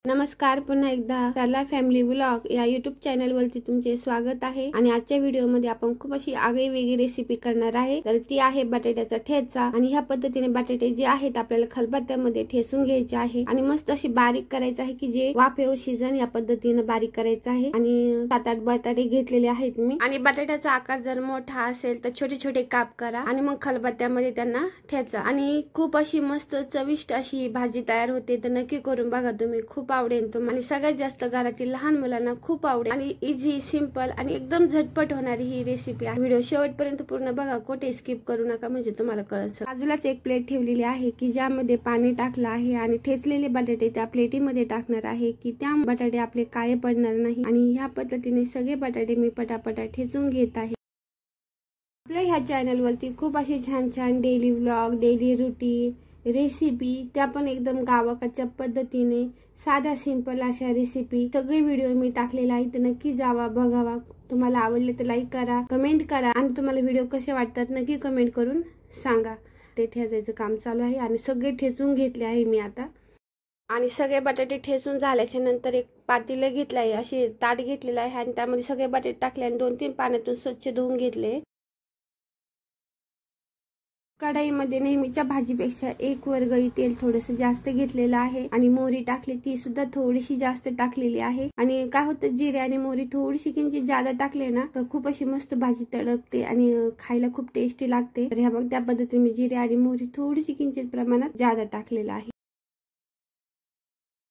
नमस्कार, पुन्हा एकदा सरला फॅमिली ब्लॉग या यूट्यूब चॅनल वरती तुमचे स्वागत आहे। आणि आजच्या व्हिडिओ मध्ये आपण खूप अशी आगळीवेगळी रेसिपी करणार आहे। तर ती आहे बटाट्याचा ठेचा। आणि ह्या पद्धतीने बटाटे जे आहेत आपल्याला खलबत्त्यामध्ये ठेचून घ्यायचे आहे आणि मस्त अशी बारीक करायचे आहे की जे वाफेवर शिजन या पद्धतीने बारीक करायचं आहे। आणि 7-8 बटाटे घेतलेले आहेत मी। आणि बटाट्याचा आकार जर मोठा असेल तर छोटे छोटे काप करा आणि मग खलबत्त्यामध्ये त्यांना ठेचा। आणि खूप अशी मस्त चविष्ट अशी भाजी तयार होते। तर नक्की करून बघा तुम्ही, खूप आवडेल तुम्हाला। आणि सगळ्यात जास्त घरातील लहान मुलांना खूप आवडेल आणि इझी, सिंपल आणि एकदम झटपट होणारी ही रेसिपी आहे। व्हिडिओ शेवटपर्यंत पूर्ण बघा, कुठे स्किप करू नका म्हणजे तुम्हाला कळेल। बाजूलाच एक प्लेट ठेवलेली आहे की ज्यामध्ये पाणी टाकलं आहे आणि ठेचलेले बटाटे त्या प्लेटीमध्ये टाकणार आहे की त्या बटाटे आपले काळे पडणार नाही। आणि ह्या पद्धतीने सगळे बटाटे मी पटापटा ठेचून घेत आहे। आपल्या ह्या चॅनल वरती खूप अशी छान छान daily vlog, daily routine, recipe, त्या पण एकदम गावाकडच्या पद्धतीने साध्या सिंपल अशा रेसिपी सगळे व्हिडिओ मी टाकलेला आहे। तर नक्की जावा, बघावा। तुम्हाला आवडले तर लाईक करा, कमेंट करा आणि तुम्हाला व्हिडिओ कसे वाटतात नक्की कमेंट करून सांगा। ते ठेचायचं काम चालू आहे आणि सगळे ठेचून घेतले आहे मी आता। आणि सगळे बटाटे ठेचून झाल्याच्या नंतर एक पातेलं घेतलं आहे, अशी ताट घेतलेलं आहे आणि त्यामध्ये सगळे बटाटे टाकले आणि 2-3 पाण्यातून स्वच्छ धुवून घेतले। कढईमध्ये नेहमीच्या भाजीपेक्षा 1 वरगळी तेल थोडंसं जास्त घेतलेलं आहे आणि मोहरी टाकली, ती सुद्धा थोडीशी जास्त टाकलेली आहे। आणि काय होतं, जिरे आणि मोहरी थोडीशी किंचित जादा टाकले ना तर खूप अशी मस्त भाजी तडकते आणि खायला खूप टेस्टी लागते। तर ह्या बघ, त्या पद्धतीने मी जिरे आणि मोहरी थोडीशी किंचित प्रमाणात जादा टाकलेलं आहे।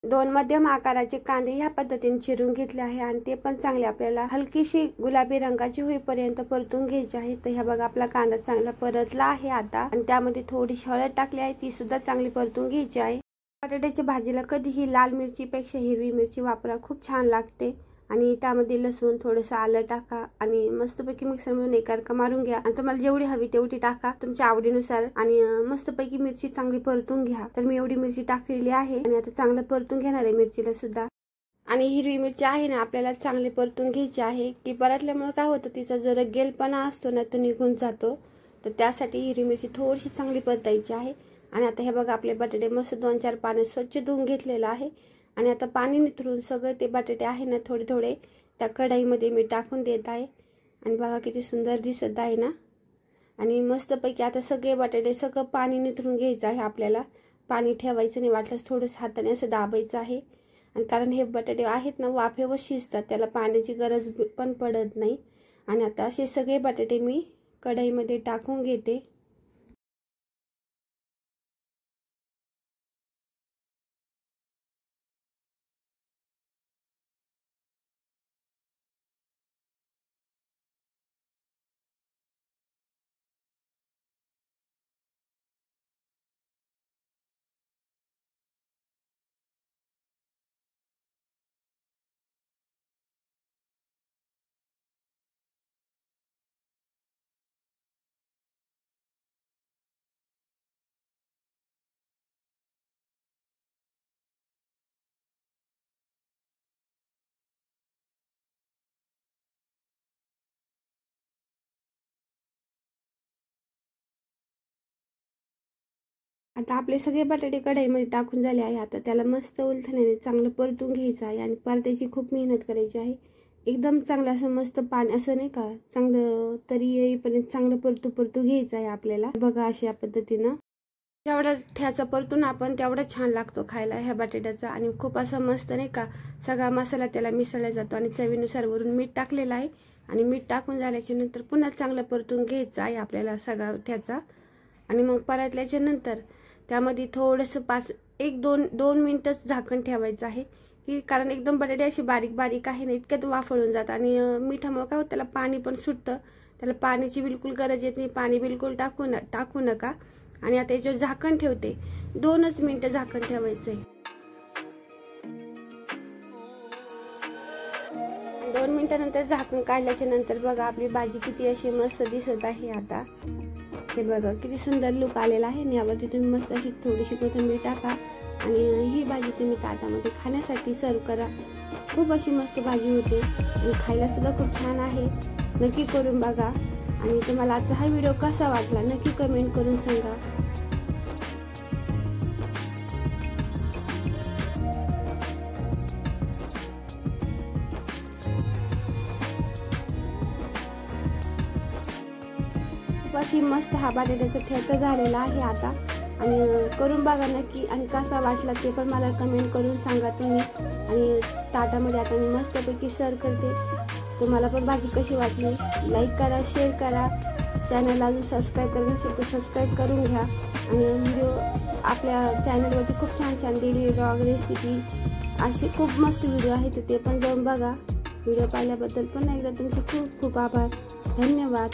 2 मध्यम आकाराचे कांदे ह्या पद्धतीने चिरून घेतले आहे आणि ते पण चांगले आपल्याला हलकीशी गुलाबी रंगाची होईपर्यंत परतून घ्यायचे आहे। तर ह्या बघा, आपला कांदा चांगला परतला आहे आता आणि त्यामध्ये थोडीशी हळद टाकली आहे, ती सुद्धा चांगली परतून घ्यायची आहे। बटाट्याच्या भाजीला कधीही लाल मिरचीपेक्षा हिरवी मिरची वापरा, खूप छान लागते। आणि त्यामध्ये लसूण, थोडंसं आलं टाका आणि मस्तपैकी मिक्सरमधून एकारका मारून घ्या आणि तुम्हाला जेवढी हवी तेवढी टाका तुमच्या आवडीनुसार। आणि मस्तपैकी मिरची चांगली परतून घ्या। तर मी एवढी मिरची टाकलेली आहे आणि आता चांगलं परतून घेणार आहे मिरचीला सुद्धा। आणि हिरवी मिरची आहे ना आपल्याला चांगली परतून घ्यायची आहे की परतल्यामुळे काय होतं, तिचा जो रगेलपणा असतो ना तो निघून जातो। तर त्यासाठी हिरवी मिरची थोडीशी चांगली परतायची आहे। आणि आता हे बघा, आपले बटाटे मस्त 2-4 पाण्यात स्वच्छ धुवून घेतलेलं आहे आणि आता पाणी निथळून सगळे ते बटाटे आहे ना थोडे थोडे त्या कढईमध्ये मी टाकून देत आहे। आणि बघा किती सुंदर दिसत आहे ना। आणि मस्तपैकी आता सगळे बटाटे सगळं पाणी निथळून घ्यायचं आहे आपल्याला। पाणी ठेवायचं नाही, वाटलंच थोडंसं हाताने असं दाबायचं आहे। आणि कारण हे बटाटे आहेत ना वाफेवर शिजतात, त्याला पाण्याची गरज पण पडत नाही। आणि आता असे सगळे बटाटे मी कढईमध्ये टाकून घेते। आता आपले सगळे बटाटे कढईमध्ये टाकून झाले आहे। आता त्याला मस्त उलथण्याने चांगलं परतून घ्यायचं आहे आणि परतायची खूप मेहनत करायची आहे। एकदम चांगलं असं मस्त पाणी असं नाही का, चांगलं तरी येईपर्यंत चांगलं परतू घ्यायचं आहे आपल्याला। बघा अशा पद्धतीनं जेवढा ठ्याचा परतून आपण तेवढा छान लागतो खायला ह्या बटाट्याचा। आणि खूप असं मस्त नाही का सगळा मसाला त्याला मिसळला जातो। आणि चवीनुसार वरून मीठ टाकलेलं आहे आणि मीठ टाकून झाल्याच्या नंतर पुन्हा चांगलं परतून घ्यायचं आहे आपल्याला सगळा ठ्याचा। आणि मग परतल्याच्या नंतर त्यामध्ये थोडंसं 1-2 मिनिटच झाकण ठेवायचं आहे की कारण एकदम बटाटे अशी बारीक बारीक आहे ना, इतक्यात वाफळून जातात। आणि मिठामुळे काय होतं, त्याला पाणी पण सुटतं, त्याला पाण्याची बिलकुल गरज येत नाही, पाणी बिलकुल टाकू नका। आणि आता याच्यावर झाकण ठेवते, 2च मिनिटं झाकण ठेवायचंय। 2 मिनिटानंतर झाकण काढल्याच्या नंतर बघा आपली भाजी किती अशी मस्त दिसत आहे। आता हे बघा किती सुंदर लुक आलेला आहे। आणि यावरती तुम्ही मस्त अशी थोडीशी कोथिंबीर टाका आणि ही भाजी तुम्ही ताटामध्ये खाण्यासाठी सर्व करा। खूप अशी मस्त भाजी होते आणि खायला सुद्धा खूप छान आहे। नक्की करून बघा। आणि तुम्हाला आजचा हा व्हिडिओ कसा वाटला नक्की कमेंट करून सांगा। अशी मस्त हा बटाट्याचा ठेचा झालेला आहे आता। आणि करून बघा नक्की आणि कसा वाटला ते पण मला कमेंट करून सांगा तुम्ही। आणि ताटामध्ये आता मी मस्तपैकी सर्व करते। तुम्हाला पण भाजी कशी वाटली लाईक करा, शेअर करा, चॅनलला अजून सबस्क्राईब करा नसेल तर सबस्क्राईब करून घ्या। आणि व्हिडिओ आपल्या चॅनलवरती खूप छान छान डेली व्लॉग रेसिपी असे खूप मस्त व्हिडिओ आहेत, ते पण जाऊन बघा। व्हिडिओ पाहिल्याबद्दल पुन्हा एकदा तुमचे खूप खूप आभार, धन्यवाद।